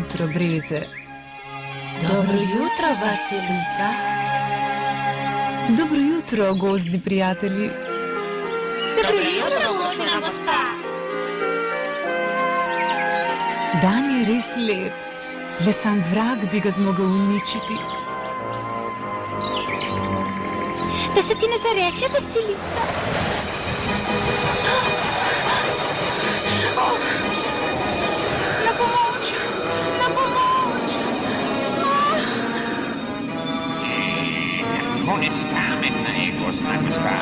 jutro, Breze. Dobro jutro, Vasilisa. Dobro jutro, gozdni prijatelji. Dobro jutro, gozdna gospa. Dan je res lep, le sam vrag bi ga zmogel uničiti. Da se ti ne zareče, Vasilisa. Na pomoč, na pomoč. Kako nespametna je gozdna gospa.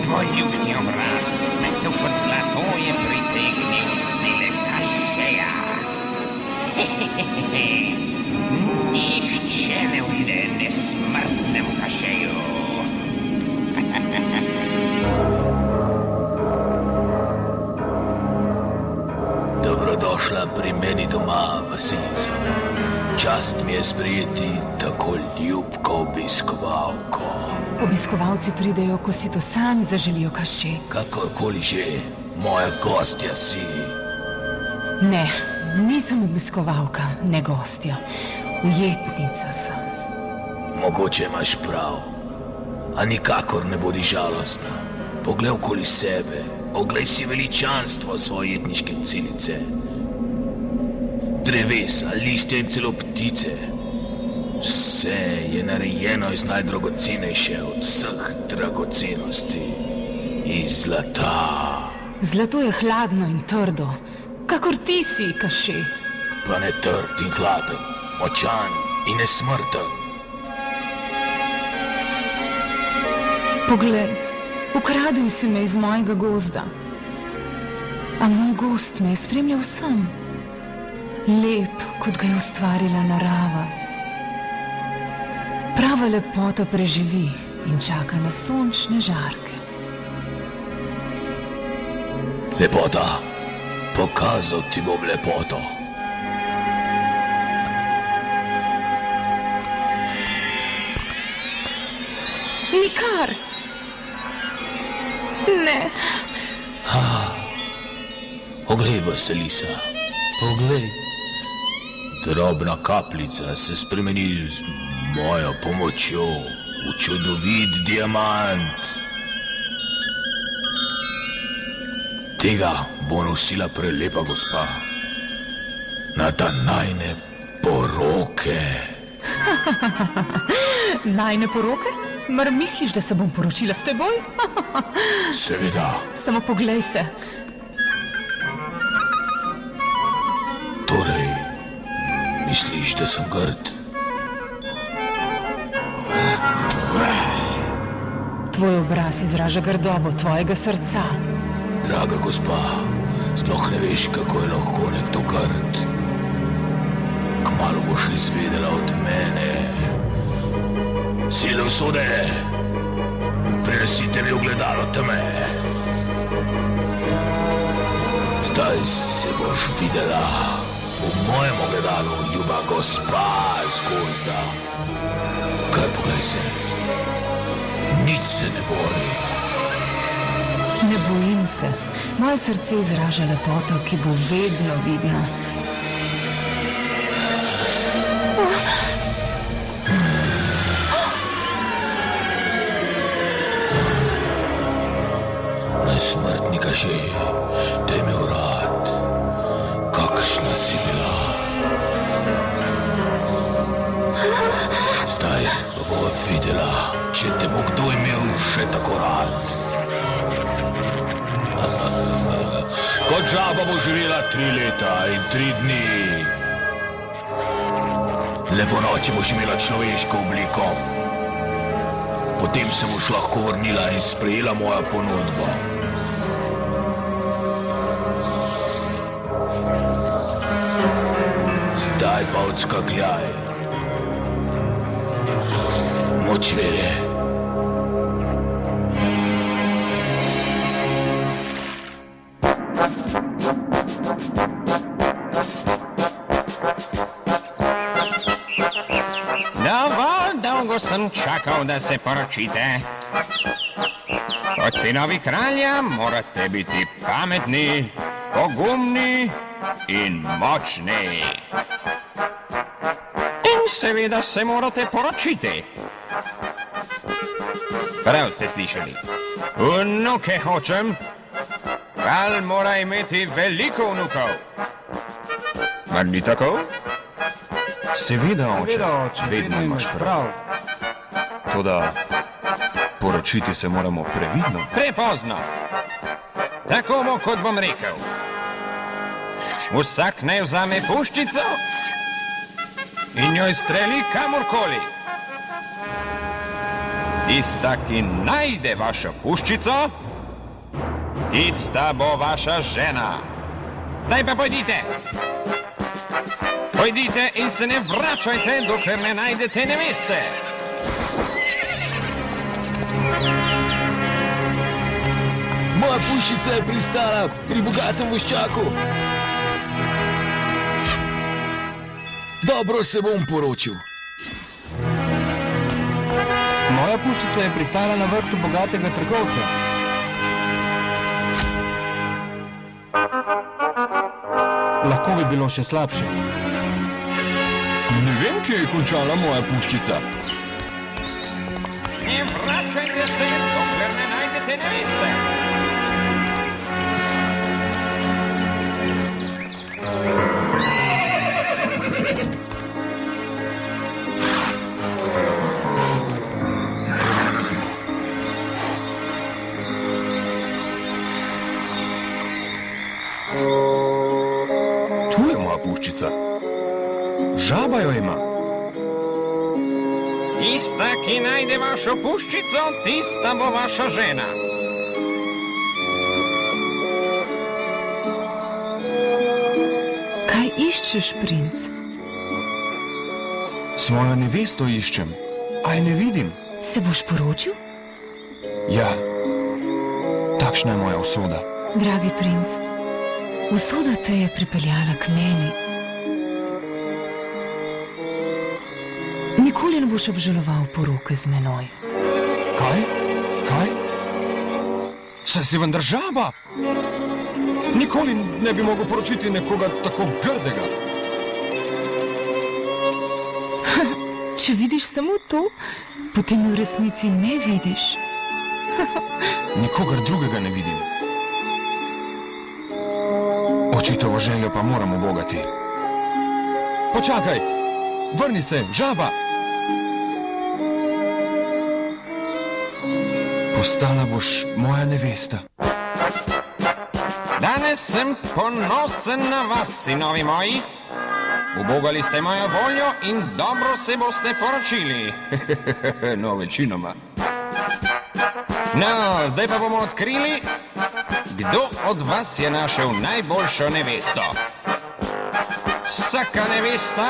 Tvoj ljubki obraz, metel kot zlato, je pritegnil sile kašeja. Nihče ne uide nesmrtnemu kašeju. Dobrodošla pri meni doma, Vasilisa. Čast mi je sprejeti tako ljubko obiskovalko. Obiskovalci pridejo, ko si to sami zaželijo kaše. Kakorkoli že, moja gostja si. Ne, nisem obiskovalka, ne gostja. Ujetnica sem. Mogoče imaš prav, a nikakor ne bodi žalostna. Poglej okoli sebe, oglej si veličanstvo svoje jetniške celice. Drevesa, listja in celo ptice. Vse je narejeno iz najdragocenejše od vseh dragocenosti. Iz zlata. Zlato je hladno in trdo, kakor ti si, kaše. Pa ne trd in hladen, močan in nesmrten. Poglej, ukradil si me iz mojega gozda. A moj gozd me je spremljal sem. Lep, kot ga je ustvarila narava. Prava lepota preživi in čaka na sončne žarke. Lepota, pokazal ti bom lepoto. Nikar! Ne. Poglej, Vasilisa, poglej. Drobna kapljica se spremeni z mojo pomočjo v čudovit diamant. Tega bo nosila prelepa gospa na dan najine poroke. Najine poroke? Mar misliš, da se bom poročila s teboj? Seveda. Samo poglej se. Torej, misliš, da sem grd? Tvoj obraz izraža grdobo tvojega srca. Draga gospa, sploh ne veš, kako je lahko nekdo grd. Kmalu boš izvedela od mene. Sile usode, prinesite mi ogledalo teme. Zdaj se boš videla v mojem ogledalu, ljuba gospa z gozda. Kar poglej se, nič se ne boji. Ne bojim se. Moje srce izraža lepoto, ki bo vedno vidna. Nesmrtni kaše, daj me urad, kakšna si bila. Zdaj pa bova videla, če te bo kdo imel še tako rad. Kot žaba bo živela 3 leta in 3 dni. Le po noči boš imela človeško obliko. Potem se boš lahko vrnila in sprejela mojo ponudbo. Zdaj pa odskakljaj. Močvirje. Dolgo sem čakal, da se poročite. Kot sinovi kralja morate biti pametni, pogumni in močni. seveda se morate poročiti. Prav ste slišali. Vnuke hočem. Kralj mora imeti veliko vnukov. Mar ni tako? Seveda, oče, vedno imaš prav. Toda, poročiti se moramo previdno. Prepozno. Tako bo, kot bom rekel. Vsak naj vzame puščico in jo izstreli kamorkoli. Tista, ki najde vašo puščico, tista bo vaša žena. Zdaj pa pojdite. Pojdite in se ne vračajte, dokler ne najdete neveste. Moja puščica je pristala pri bogatem voščaku. Dobro se bom poročil. Moja puščica je pristala na vrtu bogatega trgovca. Lahko bi bilo še slabše. Ne vem, kje je končala moja puščica. Ne vračajte se, dokler ne najdete neveste. Tu je moja puščica. Žaba jo ima. Tista, ki najde vašo puščico, tista bo vaša žena. Kaj iščeš, princ? Svojo nevesto iščem, a je ne vidim. Se boš poročil? Ja, takšna je moja usoda. Dragi princ, usoda te je pripeljala k meni. Nikoli ne boš obžaloval poroke z menoj. Kaj? Kaj? Saj si vendar žaba. Nikoli ne bi mogel poročiti nekoga tako grdega. Če vidiš samo to, potem v resnici ne vidiš. Nikogar drugega ne vidim. Očetovo željo pa moram ubogati. Počakaj! Vrni se, žaba! Postala boš moja nevesta. Danes sem ponosen na vas, sinovi moji. Ubogali ste mojo voljo in dobro se boste poročili. No, večinoma. No, zdaj pa bomo odkrili, kdo od vas je našel najboljšo nevesto. Vsaka nevesta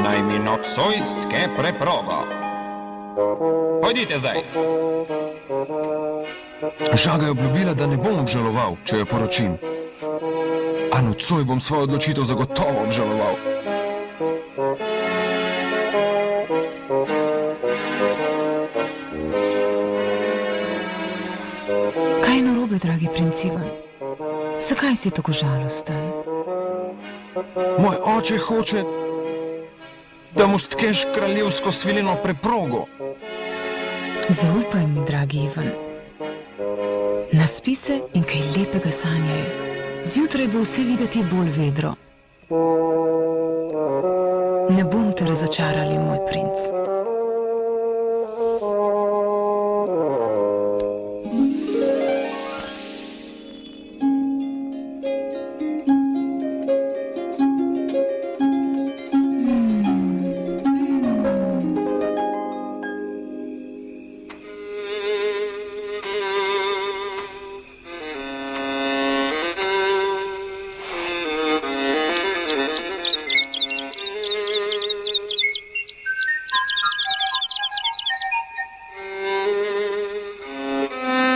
naj mi nocojstke preprogo. Pojdite zdaj. Žaga je obljubila, da ne bom obžaloval, če jo poročim. A nocoj bom svojo odločitev zagotovo obžaloval. Kaj je narobe, dragi princ Ivan? Zakaj si tako žalosten? Moj oče hoče, da mu stkeš kraljevsko svileno preprogo. Zaupaj mi, dragi Ivan. Naspi se in kaj lepega sanjaj. Zjutraj bo vse videti bolj vedro. Ne bom te razočarali, moj princ.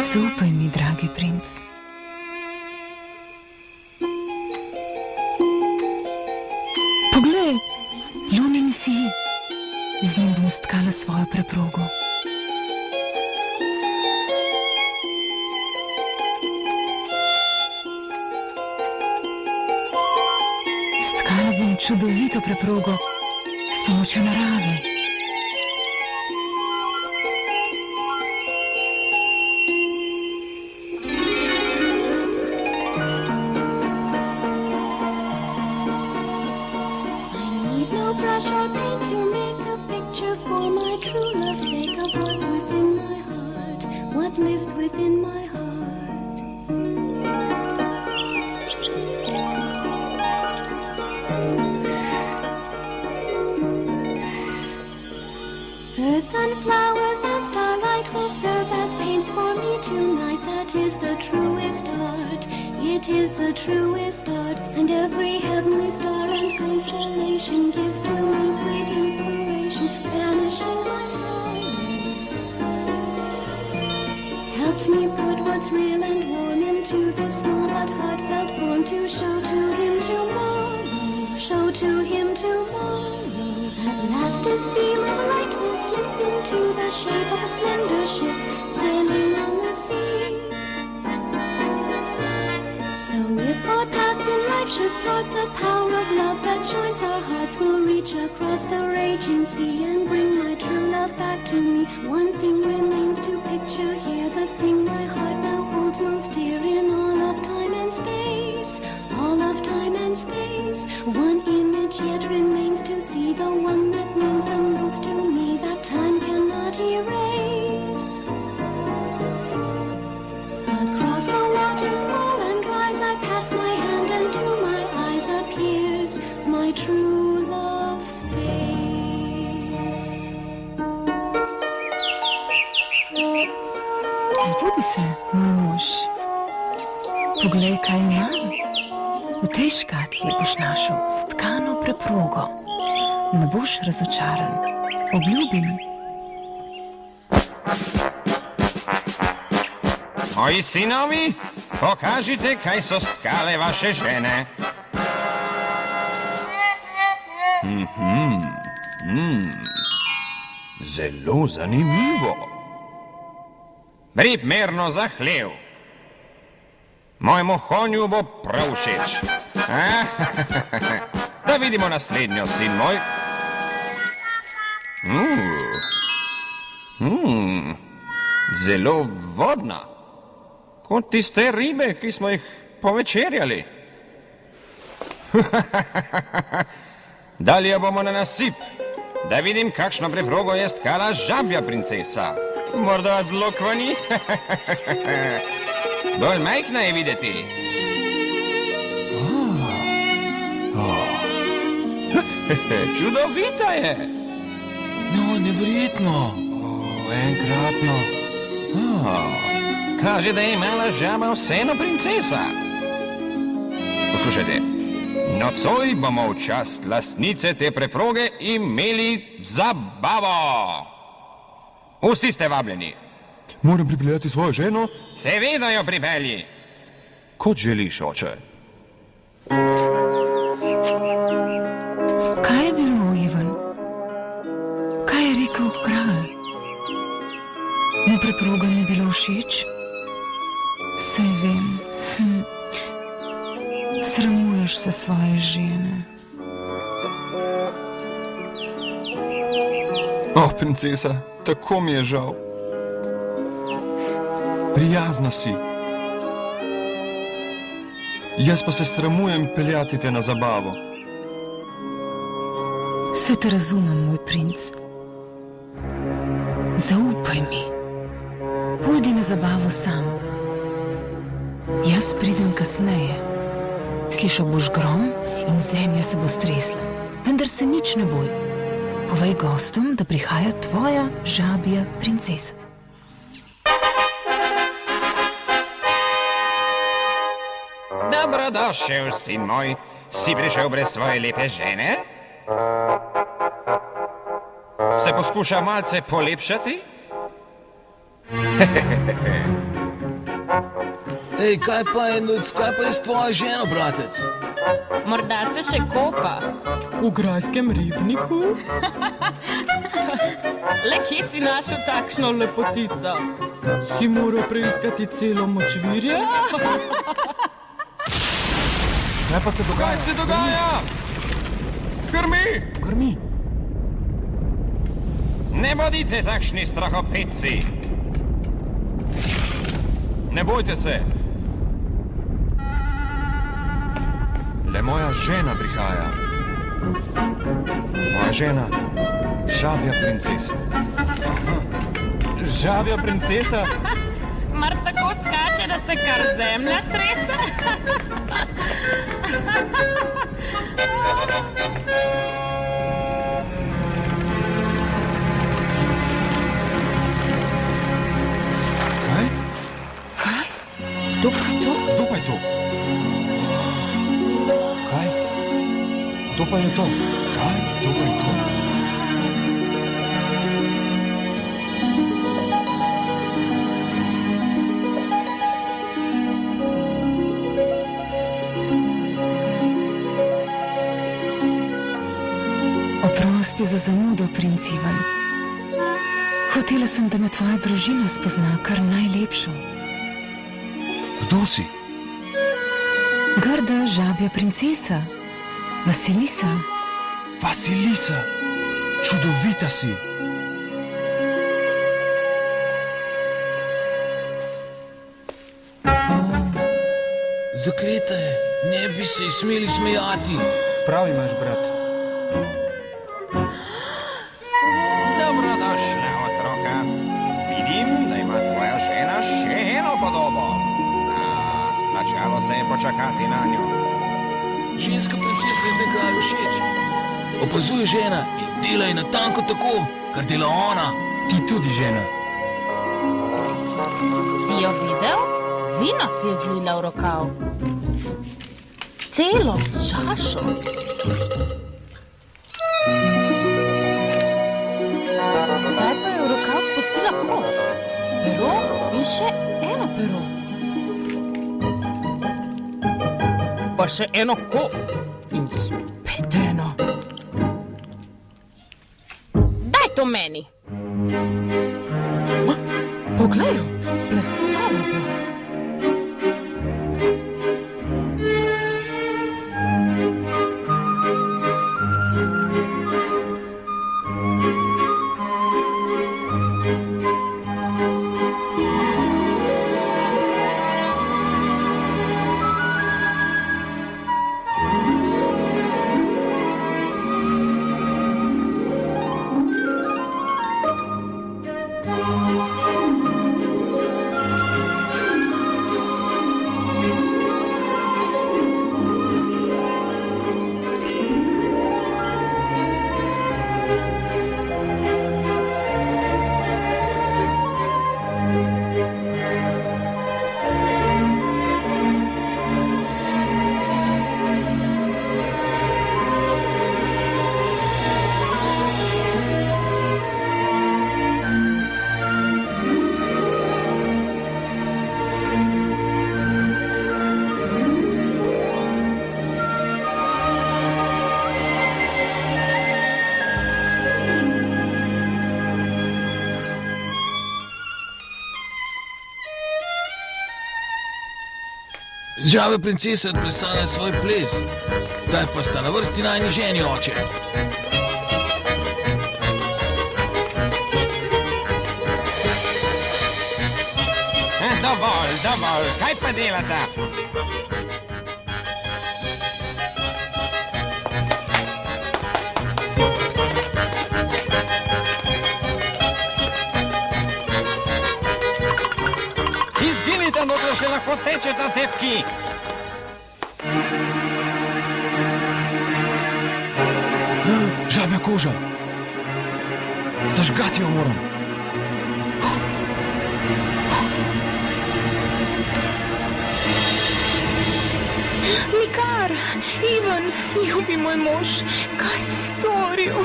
Zaupaj mi, dragi princ. Poglej, lunin si. Z njim bom stkala svojo preprogo. Stkala bom čudovito preprogo s pomočjo narave. Brush or paint to make a picture for my true love's sake of what's within my heart, what lives within my heart. Earth and flowers and starlight will serve as paints for me tonight. That is the truest art. It is the truest art, and every heavenly star and constellation gives to me sweet inspiration, banishing my sorrow. Helps me put what's real and warm into this small but heartfelt form to show to him tomorrow, show to him tomorrow. At last this beam of light will slip into the shape of a slender ship sailing on the sea. So if our paths in life should part, the power of love that joins our hearts will reach across the raging sea and bring my true love back to me. One thing remains to picture here, the thing my heart now holds most dear in all of time and space, all of time and space. One image yet remains to see, the one that means the most to me, that time cannot erase. Across the waters fall and rise, I pass my hand and to my eyes appears my true love's face. Zbudi se, moj mož. Poglej, kaj imam. V tej škatli boš našel stkano preprogo. Ne boš razočaran. Obljubim. Moji sinovi, pokažite, kaj so stkale vaše žene. Zelo zanimivo. Primerno za hlev. Mojemu konju bo prav všeč. Da vidimo naslednjo, sin moj. Zelo vodna. Kot tiste ribe, ki smo jih povečerjali. Dalje bomo na nasip, da vidim, kakšno preprogo je stkala žabja princesa. Morda zelo kvani. Bolj majhna je videti. Čudovita je. No, neverjetno. Enkratno. Kaže, da je imala žaba vseeno princesa. Poslušajte, nocoj bomo v čast lastnice te preproge imeli zabavo. Vsi ste vabljeni. Moram pripeljati svojo ženo? Seveda jo pripelji. Kot želiš, oče. Kaj je bilo, Ivan? Kaj je rekel kralj? Mu preproga ni bilo všeč? Saj vem. Sramuješ se svoje žene. Princesa, tako mi je žal. Prijazna si. Jaz pa se sramujem peljati te na zabavo. Saj te razumem, moj princ. Zaupaj mi. Pojdi na zabavo sam. Jaz pridem kasneje. Slišal boš grom in zemlja se bo stresla. Vendar se nič ne boj. Povej gostom, da prihaja tvoja žabja princesa. Dobrodošel, sin moj. Si prišel brez svoje lepe žene? Se poskuša malce polepšati? Ej, kaj pa je s tvojo ženo, bratec? Morda se še kopa. V grajskem ribniku? Le kje si našel takšno lepotico? Si moral preiskati celo močvirje? Kaj pa se dogaja? Kaj se dogaja? Grmi! Grmi. Ne bodite takšni strahopetci. Ne bojte se. Le moja žena prihaja. Moja žena, žabja princesa. Žabja princesa. Mar tako skače, da se kar zemlja trese? Kaj? Kaj? Kdo pa je to? Kdo pa je to? Kaj? Kdo pa je to? Kaj? Kdo pa je to? Oprosti za zamudo, princ Ivan. Hotela sem, da me tvoja družina spozna kar najlepšo. Kdo si? Grda žabja princesa, Vasilisa. Vasilisa! Čudovita si! Zakleta je, ne bi se ji smeli smejati. Prav imaš, brat. Dobrodošla, otroka. Vidim, da ima tvoja žena še eno podobo. Splačalo se je počakati na njo. Ženska princesa je zdaj kralju všeč. Opazuje žena in dela je natanko tako, kar dela ona. Ti tudi, žena. Si jo videl? Vino si je zlila v rokav. Celo čašo. Zdaj pa je v rokav spustila kost. Pero in še eno pero. Pa še eno kost. In spet eno. Daj to meni. Poglej jo, plesala bo. Žabja princesa je odplesala svoj ples. Zdaj pa sta na vrsti najni ženi, oče. Dovolj, kaj pa delata? Izginite, dokler še lahko tečeta tepki. Žabja koža! Zažgati jo moram! Nikar, Ivan, ljubi moj mož, kaj si storil?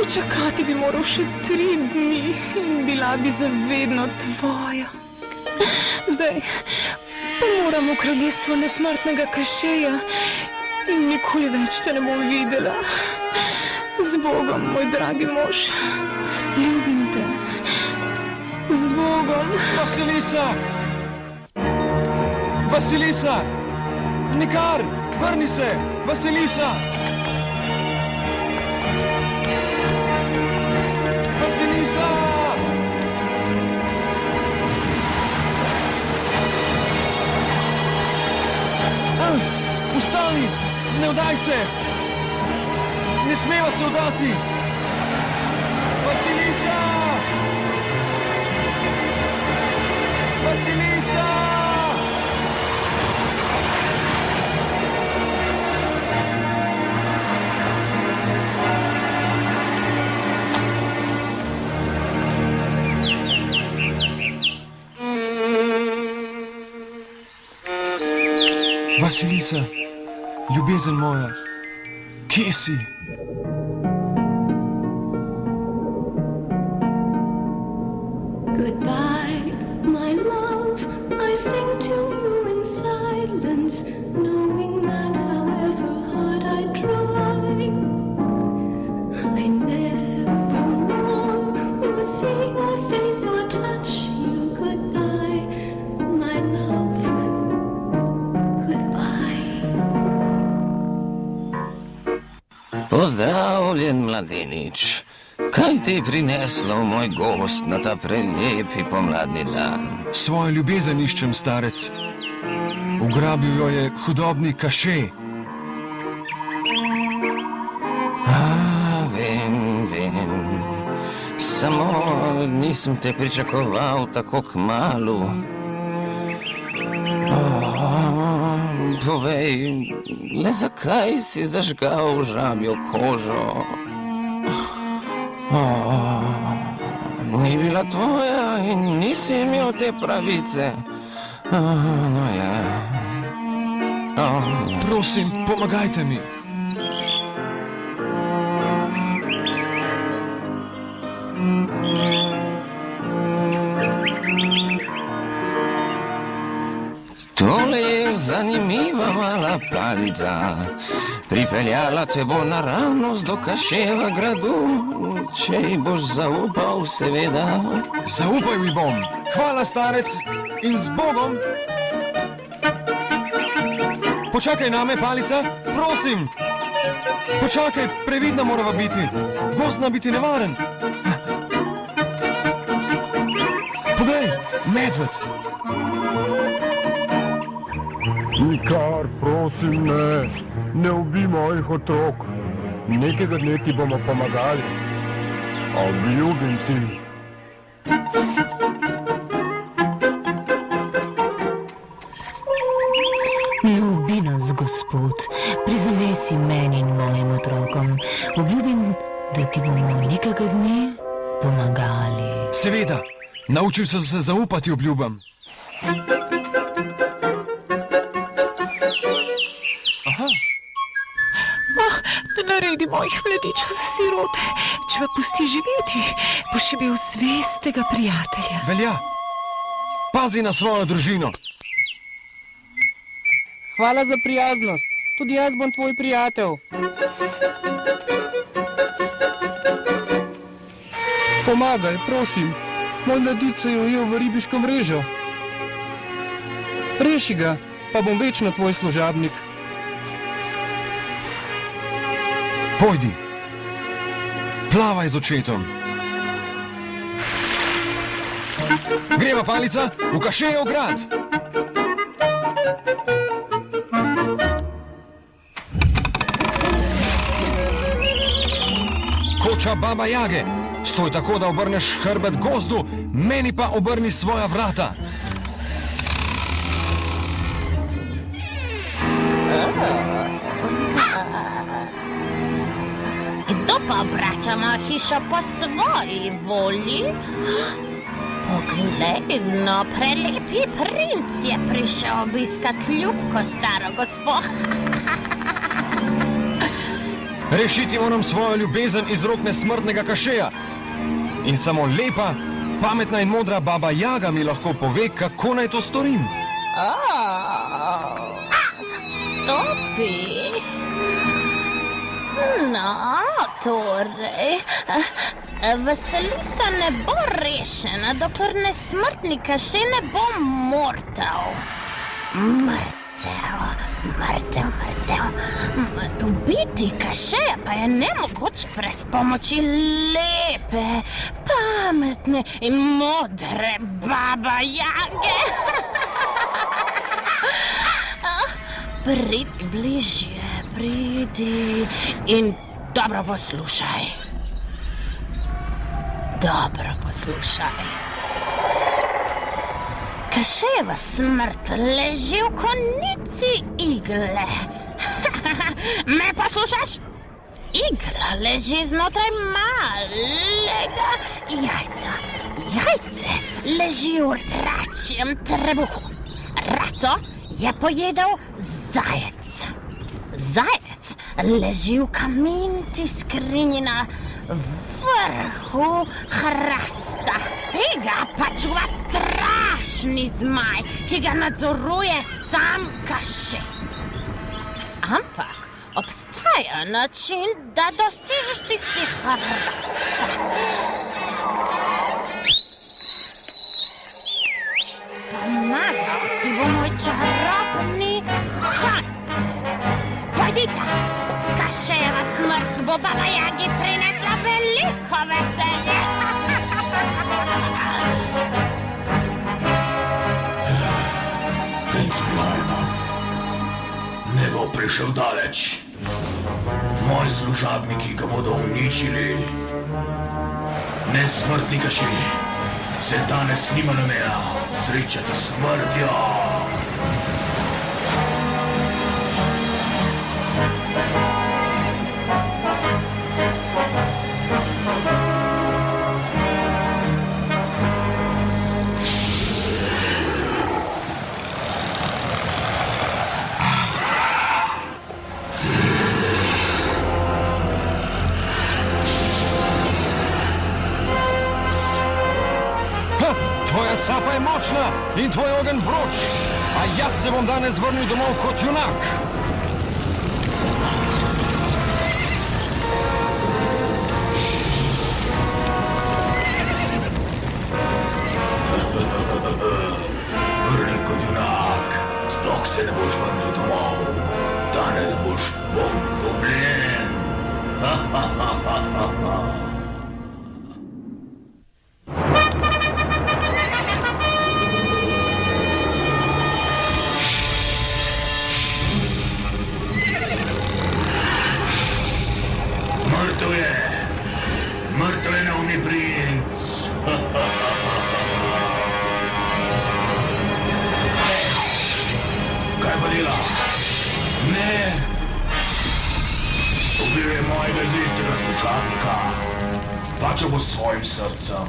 Počakati bi moral še 3 dni in bila bi zavedno tvoja. Zdaj pa moram v kraljestvo nesmrtnega Kašeja in nikoli več te ne bom videla. Z Bogom, moj dragi mož, ljubim te. Z Bogom. Vasilisa! Vasilisa! Nikar, vrni se! Vasilisa! se! Ne smeva se vdati! Vasilisa! Vasilisa! Vasilisa, ljubezen moja, kje si? Goodbye, my love. I sing to you in silence, knowing that however hard I try, I never more will see your face or touch you. Goodbye, my love. Goodbye. Pozdravljen, mladenič. Kaj ti je prineslo moj gost na ta prelepi pomladni dan? Svojo ljubezen iščem, starec. Ugrabil jo je hudobni Kaše. Vem. Samo nisem te pričakoval tako kmalu. Povej, le zakaj si zažgal žabjo kožo? Ni bila tvoja in nisi imel te pravice. No ja. Prosim, pomagajte mi. Tole je zanimiva mala palica. Pripeljala te bo naravnost do Kaševa gradu, če ji boš zaupal, seveda. Zaupaj mi bom. Hvala, starec, in z Bogom. Počakaj name, palica, prosim. Počakaj, previdna morava biti. Gozd zna biti nevaren. Poglej, medved. Nikar, prosim, ne. Ne ubij mojih otrok. Nekega dne ti bomo pomagali. Obljubim ti. Ne ubi nas, gospod. Prizanesi meni in mojim otrokom. Obljubim, da ti bomo nekega dne pomagali. Seveda, naučil sem se zaupati obljubam. Ne naredi mojih mladičev za sirote. Če me pusti živeti, boš imel zvestega prijatelja. Velja, pazi na svojo družino. Hvala za prijaznost. Tudi jaz bom tvoj prijatelj. Pomagaj, prosim. Moj mladič se je ujel v ribiško mrežo. Reši ga, pa bom večno tvoj služabnik. Pojdi, plavaj z očetom. Greva, palica, v Kašejev grad. Koča Baba Jage, stoj tako, da obrneš hrbet gozdu, meni pa obrni svoja vrata. Kdo pa obrača mojo hišo po svoji volji? Poglej, no, prelepi princ je prišel obiskat ljubko staro gospo. Rešiti moram svojo ljubezen iz rok nesmrtnega Kašeja. In samo lepa, pametna in modra Baba Jaga mi lahko pove, kako naj to storim. Stopi. No, torej, Vasilisa ne bo rešena, dokler nesmrtnika še ne bo mrtev. Mrtev. Ubiti Kašeja pa je nemogoče brez pomoči lepe, pametne in modre Baba Jage. Pridi bližje, pridi in dobro poslušaj. Dobro poslušaj. Kaševa smrt leži v konici igle. Me poslušaš? Igla leži znotraj malega jajca. Jajce leži v račjem trebuhu. Raco je pojedel zajec. Zajec leži v kamniti skrinji na vrhu hrasta. Tega pa čuva strašni zmaj, ki ga nadzoruje sam Kaše. Ampak obstaja način, da dosežeš tisti hrasta. Pomagal ti bo moj čarobni konj. Pojdite, Kašejeva smrt bo Baba Jagi prinesla veliko veselje. Princ Blajnod ne bo prišel daleč. Moji služabniki ga bodo uničili. Nesmrtni Kašej se danes nima namena srečati s smrtjo. Tvoja sapa je močna in tvoj ogenj vroč, a jaz se bom danes vrnil domov kot junak. Vrni kot junak, sploh se ne boš vrnil domov. Danes boš pogubljen. Mrtev je neumni princ. Kaj pa dela? Ne. Ubil je mojega zvestega služabnika. Plačal bo s svojim srcem.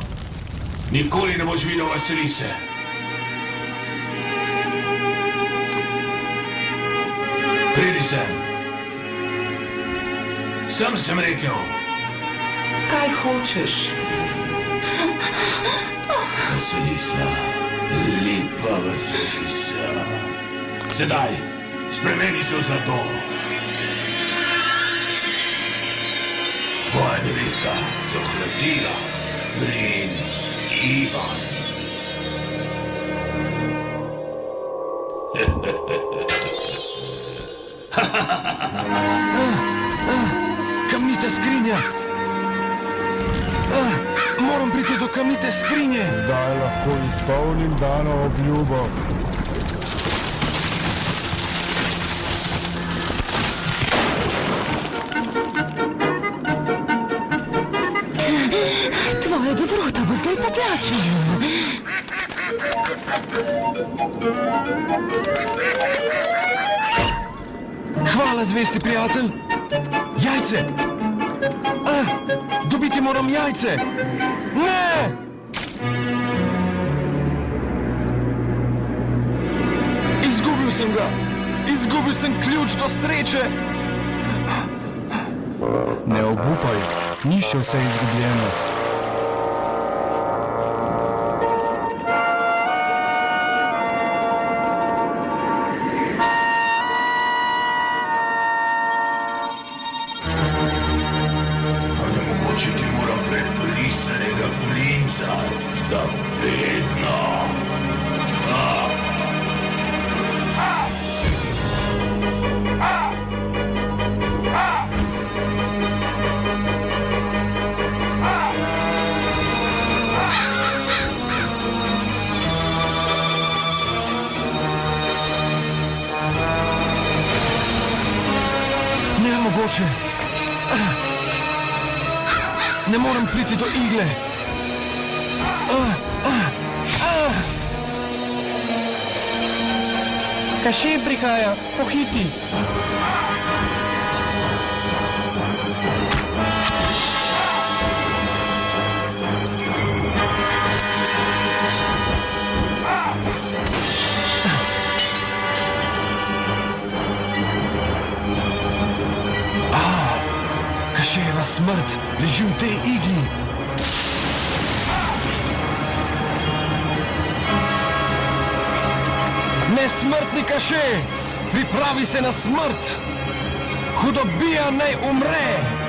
Nikoli ne boš videl Vasilise. Pridi sem. Sem rekel. Kaj hočeš? Vasilisa, lepa Vasilisa. Sedaj, spremeni se v zlato. Tvoja nevesta se ohladila, princ Ivan. Kamnita skrinja! Moram priti do kamnite skrinje! Zdaj lahko izpolnim dano obljubo. Tvoja dobrota bo zdaj poplačana. Hvala, zvesti prijatelj! Jajce! Dobiti moram jajce! Ne! Izgubil sem ga! Izgubil sem ključ do sreče! Ne obupaj, ni še vse izgubljeno. Onemogočiti moram preprisanega princa za vedno. ne morem priti do igle. Kaše prihaja, pohiti. Kašejeva smrt leži v tej igli. Nesmrtni Kaše, pripravi se na smrt. Hudobija naj umre.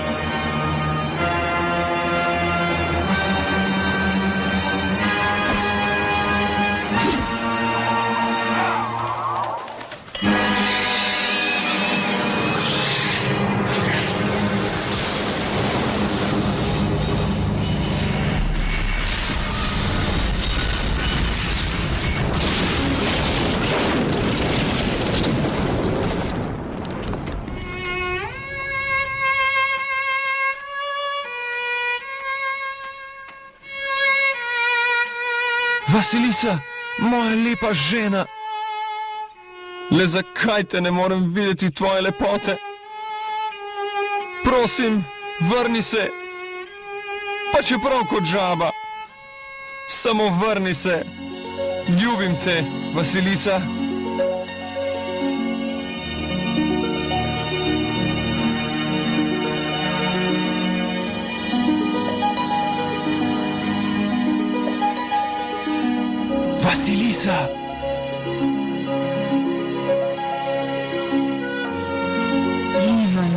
Vasilisa, moja lepa žena. Le zakaj te ne morem videti tvoje lepote? Prosim, vrni se. Pa čeprav kot žaba. Samo vrni se. Ljubim te, Vasilisa. Vasilisa! Ivan,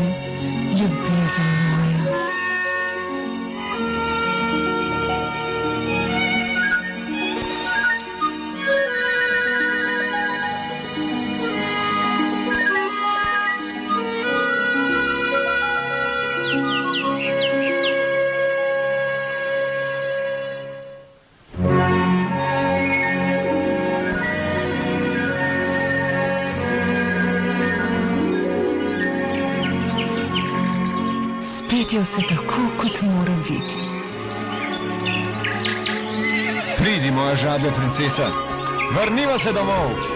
ljubezen moja. Spet je vse tako, kot mora biti. Pridi, moja žabja princesa. Vrniva se domov.